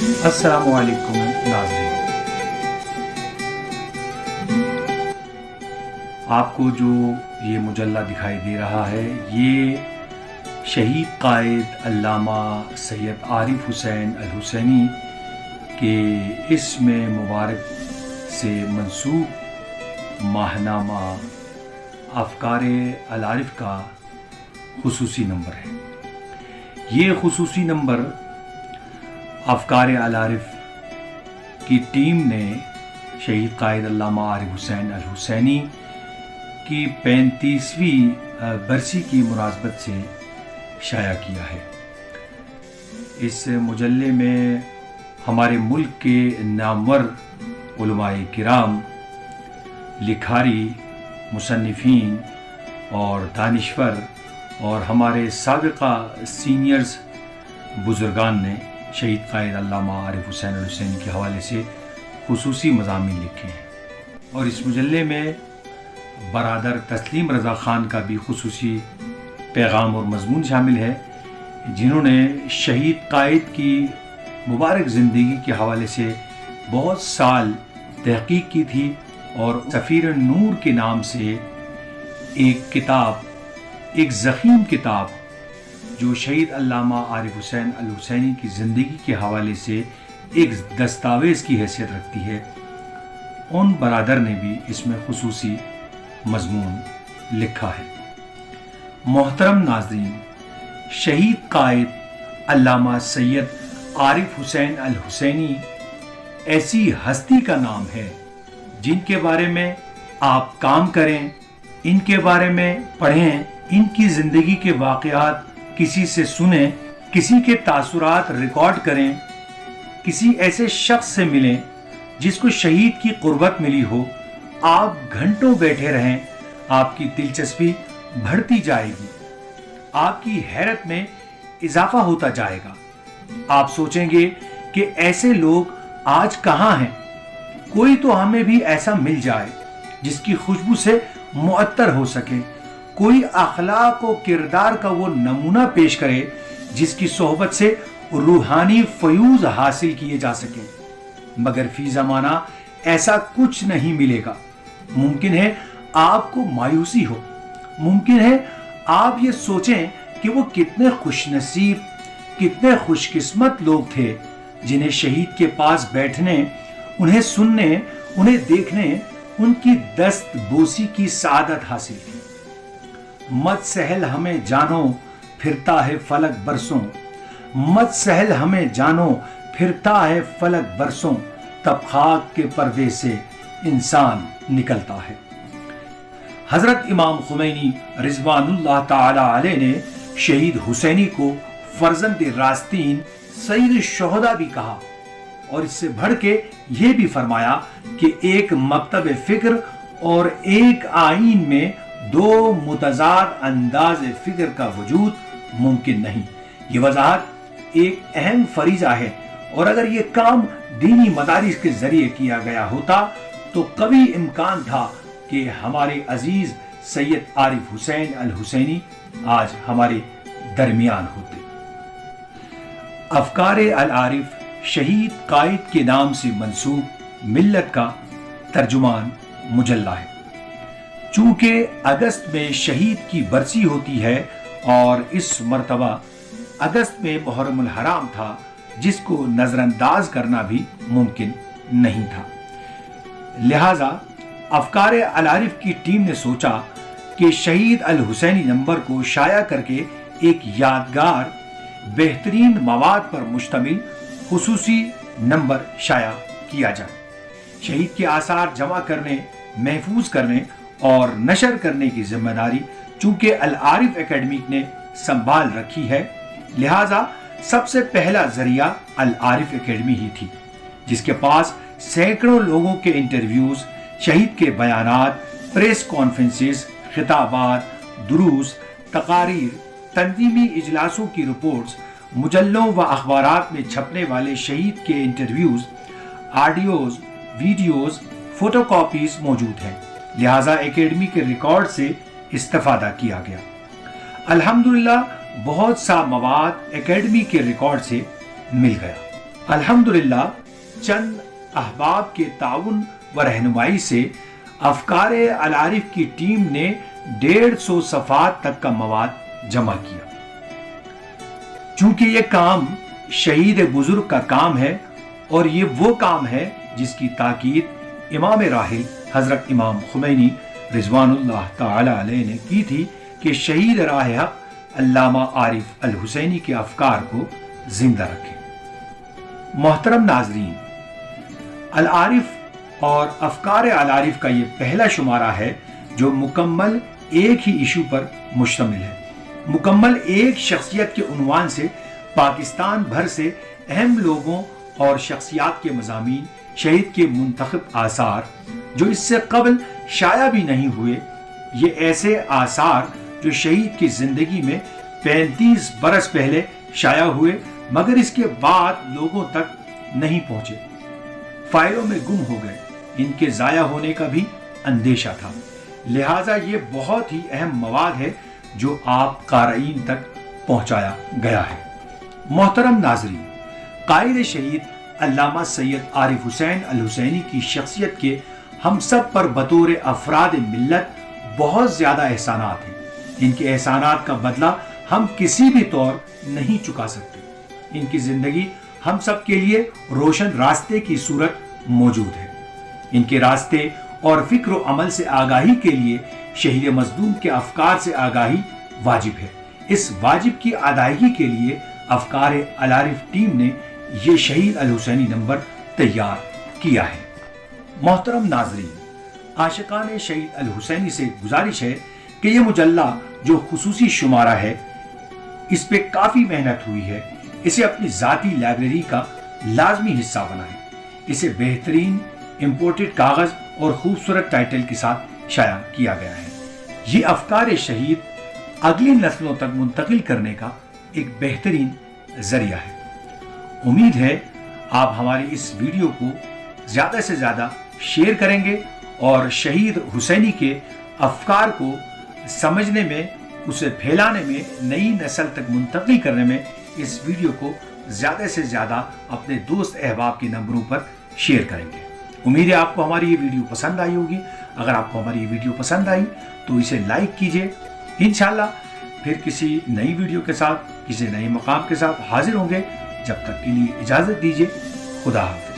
अस्सलामु अलैकुम नाज़रीन, आपको जो ये मुजल्ला दिखाई दे रहा है ये शहीद कायद अल्लामा सैयद आरिफ हुसैन अल हुसैनी के इसम मुबारक से मंसूब माहनामा अफ़कार अल आरिफ का खुसूसी नंबर है। ये खुसूसी नंबर अफ़कार अल आरिफ की टीम ने शहीद कायद अल्लामा आरिफ हुसैन अल हुसैनी की 35वीं बरसी की मुनासबत से शाया किया है। इस मुजल्ले में हमारे मुल्क के नामवर उलमाए किराम, लिखारी, मुसन्निफीन और दानिश्वर और हमारे साबिका सीनियर्स बुजुर्गान ने शहीद कायद अल्लामा आरिफ हुसैन अल हुसैनी के हवाले से खुसूसी मज़ामीन लिखे हैं और इस मुजल्ले में बरादर तस्लीम रज़ा ख़ान का भी खुसूसी पैगाम और मज़मून शामिल है, जिन्होंने शहीद कायद की मुबारक ज़िंदगी के हवाले से बहुत साल तहक़ीक़ की थी और सफ़ीर नूर के नाम से एक किताब, एक ज़ख़ीम किताब जो शहीद अल्लामा आरिफ हुसैन अल हुसैनी की ज़िंदगी के हवाले से एक दस्तावेज़ की हैसियत रखती है, उन बरादर ने भी इसमें खुसूसी मज़मून लिखा है। मोहतरम नाज़रीन, शहीद कायद अल्लामा सैयद आरिफ हुसैन अल हुसैनी ऐसी हस्ती का नाम है जिनके बारे में आप काम करें, इनके बारे में पढ़ें, इनकी ज़िंदगी के वाक़यात किसी से सुने, किसी के तासुरात रिकॉर्ड करें, किसी ऐसे शख्स से मिलें जिसको शहीद की कुर्बत मिली हो, आप घंटों बैठे रहें, आपकी दिलचस्पी बढ़ती जाएगी, आपकी हैरत में इजाफा होता जाएगा। आप सोचेंगे कि ऐसे लोग आज कहाँ हैं, कोई तो हमें भी ऐसा मिल जाए जिसकी खुशबू से मुअत्तर हो सके, कोई अखलाक और किरदार का वो नमूना पेश करे जिसकी सोहबत से रूहानी फयूज हासिल किए जा सके। मगर फी ज़माना ऐसा कुछ नहीं मिलेगा। मुमकिन है आपको मायूसी हो, मुमकिन है आप ये सोचें कि वो कितने खुशनसीब, कितने खुशकिस्मत लोग थे जिन्हें शहीद के पास बैठने, उन्हें सुनने, उन्हें देखने, उनकी दस्त बोसी की सादत हासिल की। मत सहल हमें जानो फिरता है फलक बरसों, मत सहल हमें जानो फिरता है फलक बरसों, तब खाक के पर्दे से इंसान निकलता है। हजरत इमाम खुमैनी रिज़वानुल्लाह ताला अलैह ने शहीद हुसैनी को फर्जंद रास्तीन सईद शुहदा भी कहा और इससे बढ़ के ये भी फरमाया कि एक मकतब फिक्र और एक आईन में दो मुतजाद अंदाज फिक्र का वजूद मुमकिन नहीं। ये वजाहत एक अहम फरीजा है और अगर ये काम दीनी मदारिस के जरिए किया गया होता तो कभी इम्कान था कि हमारे अजीज सैयद आरिफ हुसैन अल हुसैनी आज हमारे दरमियान होते। अफ़कार अल आरिफ शहीद कायद के नाम से मंसूब मिल्लत का तर्जुमान मुजल्ला है। चूंकि अगस्त में शहीद की बरसी होती है और इस मर्तबा अगस्त में मुहर्रमुल हराम था, जिसको नजरअंदाज करना भी मुमकिन नहीं था, लिहाजा अफ़कार अल आरिफ की टीम ने सोचा कि शहीद अल हुसैनी नंबर को शाया करके एक यादगार, बेहतरीन मवाद पर मुश्तमिल खुसूसी नंबर शाया किया जाए। शहीद के आसार जमा करने, महफूज करने और नशर करने की जिम्मेदारी चूंकि अल आरिफ एकेडमिक ने संभाल रखी है, लिहाजा सबसे पहला जरिया अल आरिफ एकेडमी ही थी, जिसके पास सैकड़ों लोगों के इंटरव्यूज, शहीद के बयानात, प्रेस कॉन्फ्रेंसेस, खिताबात, दुरूस, तकारीर, तंजीमी इजलासों की रिपोर्ट्स, मुजल्लों व अखबारात में छपने वाले शहीद के इंटरव्यूज, ऑडियोज, वीडियोज, फोटोकॉपीज मौजूद हैं। लिहाजा एकेडमी के रिकॉर्ड से इस्तेफादा किया गया। अल्हम्दुलिल्लाह बहुत सा मवाद एकेडमी के रिकॉर्ड से मिल गया। الحمدللہ چند احباب کے تعاون و رہنمائی سے افکار العارف کی ٹیم نے 150 صفحات تک کا مواد جمع کیا۔ چونکہ یہ کام شہید بزرگ کا کام ہے اور یہ وہ کام ہے جس کی تاکید امام راحل حضرت امام خمینی رضوان اللہ تعالی علیہ نے کی تھی کہ شہید راہ حق علامہ عارف الحسینی کے افکار کو زندہ رکھیں۔ محترم ناظرین، العارف اور افکار العارف کا یہ پہلا شمارہ ہے جو مکمل ایک ہی ایشو پر مشتمل ہے۔ مکمل ایک شخصیت کے عنوان سے پاکستان بھر سے اہم لوگوں اور شخصیات کے مضامین، شہید کے منتخب آثار جو اس سے قبل شائع بھی نہیں ہوئے، یہ ایسے آثار جو شہید کی زندگی میں 35 برس پہلے شائع ہوئے مگر اس کے بعد لوگوں تک نہیں پہنچے، فائلوں میں گم ہو گئے، ان کے ضائع ہونے کا بھی اندیشہ تھا۔ لہٰذا یہ بہت ہی اہم مواد ہے جو آپ قارئین تک پہنچایا گیا ہے۔ محترم ناظرین، قائد شہید علامہ سید عارف حسین الحسینی کی شخصیت کے ہم سب پر بطور افراد ملت بہت زیادہ احسانات ہیں۔ ان کے احسانات کا بدلہ ہم کسی بھی طور نہیں چکا سکتے۔ ان کی زندگی ہم سب کے لیے روشن راستے کی صورت موجود ہے۔ ان کے راستے اور فکر و عمل سے آگاہی کے لیے شہید مظلوم کے افکار سے آگاہی واجب ہے۔ اس واجب کی ادائیگی کے لیے افکار العارف ٹیم نے یہ شہید الحسینی نمبر تیار کیا ہے۔ محترم ناظرین، عاشقان شہید الحسینی سے گزارش ہے کہ یہ مجلہ جو خصوصی شمارہ ہے اس پہ کافی محنت ہوئی ہے، اسے اپنی ذاتی لائبریری کا لازمی حصہ بنائیں۔ اسے بہترین امپورٹڈ کاغذ اور خوبصورت ٹائٹل کے ساتھ شائع کیا گیا ہے۔ یہ افکار شہید اگلی نسلوں تک منتقل کرنے کا ایک بہترین ذریعہ ہے۔ امید ہے آپ ہماری اس ویڈیو کو زیادہ سے زیادہ شیئر کریں گے اور شہید حسینی کے افکار کو سمجھنے میں، اسے پھیلانے میں، نئی نسل تک منتقل کرنے میں اس ویڈیو کو زیادہ سے زیادہ اپنے دوست احباب کے نمبروں پر شیئر کریں گے۔ امید ہے آپ کو ہماری یہ ویڈیو پسند آئی ہوگی۔ اگر آپ کو ہماری یہ ویڈیو پسند آئی تو اسے لائک کیجئے۔ انشاءاللہ پھر کسی نئی ویڈیو کے ساتھ، کسی نئے مقام کے ساتھ حاضر ہوں گے۔ جب تک کے لیے اجازت دیجئے۔ خدا حافظ۔